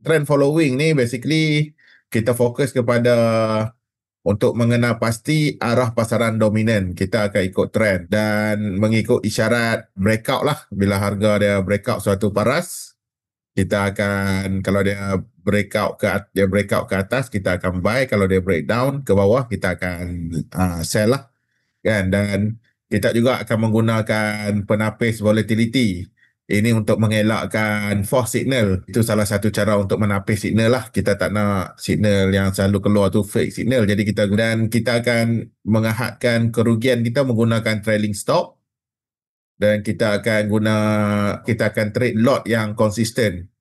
trend following ni basically kita fokus kepada untuk mengenal pasti arah pasaran dominan. Kita akan ikut trend dan mengikut isyarat breakout lah. Bila harga dia breakout suatu paras, kita akan, kalau dia breakout ke atas, kita akan buy. Kalau dia breakdown ke bawah, kita akan sell lah, kan. Dan kita juga akan menggunakan penapis volatility. Ini untuk mengelakkan false signal. Itu salah satu cara untuk menapis signal lah. Kita tak nak signal yang selalu keluar tu fake signal. Jadi kita akan mengahadkan kerugian kita menggunakan trailing stop. Dan kita akan trade lot yang konsisten.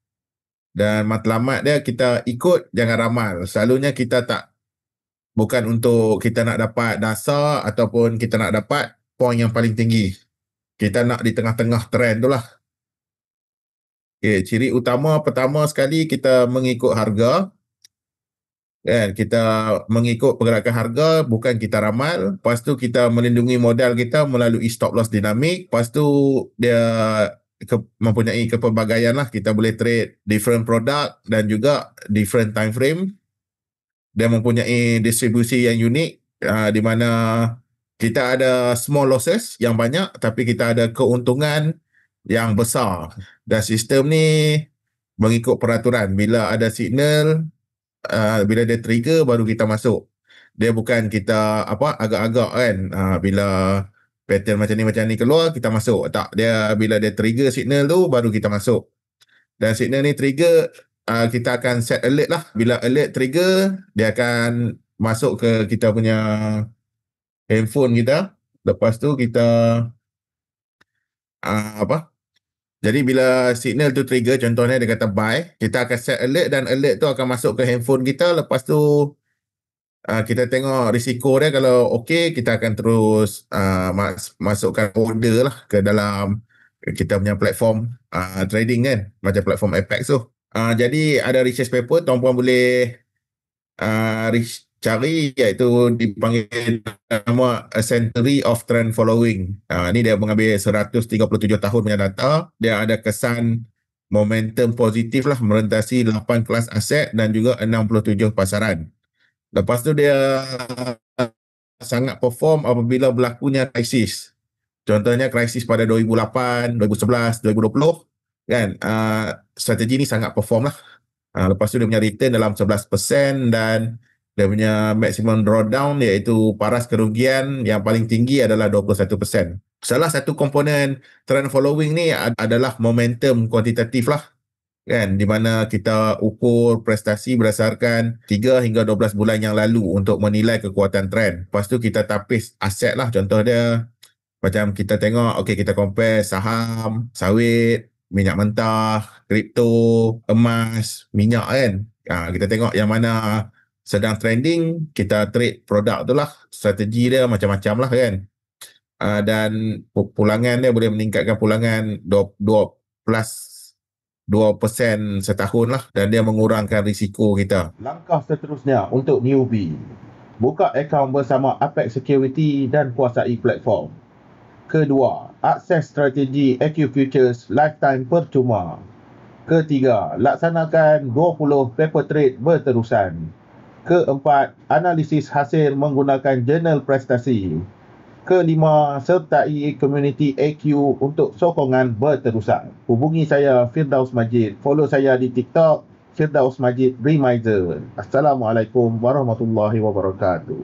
Dan matlamat dia kita ikut, jangan ramal. Selalunya kita bukan untuk kita nak dapat dasar ataupun kita nak dapat poin yang paling tinggi. Kita nak di tengah-tengah trend tu lah. Okay, ciri utama pertama sekali kita mengikut harga. Kan, kita mengikut pergerakan harga, bukan kita ramal. Lepas tu kita melindungi modal kita melalui stop loss dinamik. Lepas tu dia mempunyai kepelbagaian lah. Kita boleh trade different product dan juga different time frame. Dia mempunyai distribusi yang unik, di mana kita ada small losses yang banyak tapi kita ada keuntungan yang besar. Dan sistem ni mengikut peraturan. Bila ada signal, bila dia trigger baru kita masuk. Dia bukan kita agak-agak kan, bila pattern macam ni keluar kita masuk. Tak, dia bila dia trigger signal tu baru kita masuk. Dan signal ni trigger, kita akan set alert lah. Bila alert trigger, dia akan masuk ke kita punya handphone kita. Lepas tu kita jadi bila signal tu trigger, contohnya dia kata buy, kita akan set alert dan alert tu akan masuk ke handphone kita. Lepas tu kita tengok risiko dia. Kalau okey, kita akan terus masukkan order lah ke dalam kita punya platform trading kan, macam platform Apex tu. Jadi ada research paper tuan-puan boleh cari, iaitu dipanggil nama A Century of Trend Following. Ni dia mengambil 137 tahun punya data. Dia ada kesan momentum positif lah merentasi 8 kelas aset dan juga 67 pasaran. Lepas tu dia sangat perform apabila berlakunya krisis. Contohnya krisis pada 2008, 2011, 2020 kan. Strategi ni sangat perform lah. Lepas tu dia punya return dalam 11% dan dia punya maximum drawdown iaitu paras kerugian yang paling tinggi adalah 21%. Salah satu komponen trend following ni adalah momentum kuantitatif lah, kan, di mana kita ukur prestasi berdasarkan 3 hingga 12 bulan yang lalu untuk menilai kekuatan trend. Lepas tu kita tapis aset lah. Contoh dia macam kita tengok, okey, kita compare saham, sawit, minyak mentah, kripto, emas, minyak kan. Kita tengok yang mana sedang trending, kita trade produk tu lah. Strategi dia macam-macam lah kan. Dan pulangan dia boleh meningkatkan pulangan 2% setahun lah. Dan dia mengurangkan risiko kita. Langkah seterusnya untuk newbie: buka akaun bersama Apex Security dan kuasai platform. Kedua, akses strategi AQ Futures lifetime percuma. Ketiga, laksanakan 20 paper trade berterusan. Keempat, analisis hasil menggunakan jurnal prestasi. Kelima, sertai komuniti AQ untuk sokongan berterusan. Hubungi saya, Firdaus Majid. Follow saya di TikTok, Firdaus Majid Reminder. Assalamualaikum warahmatullahi wabarakatuh.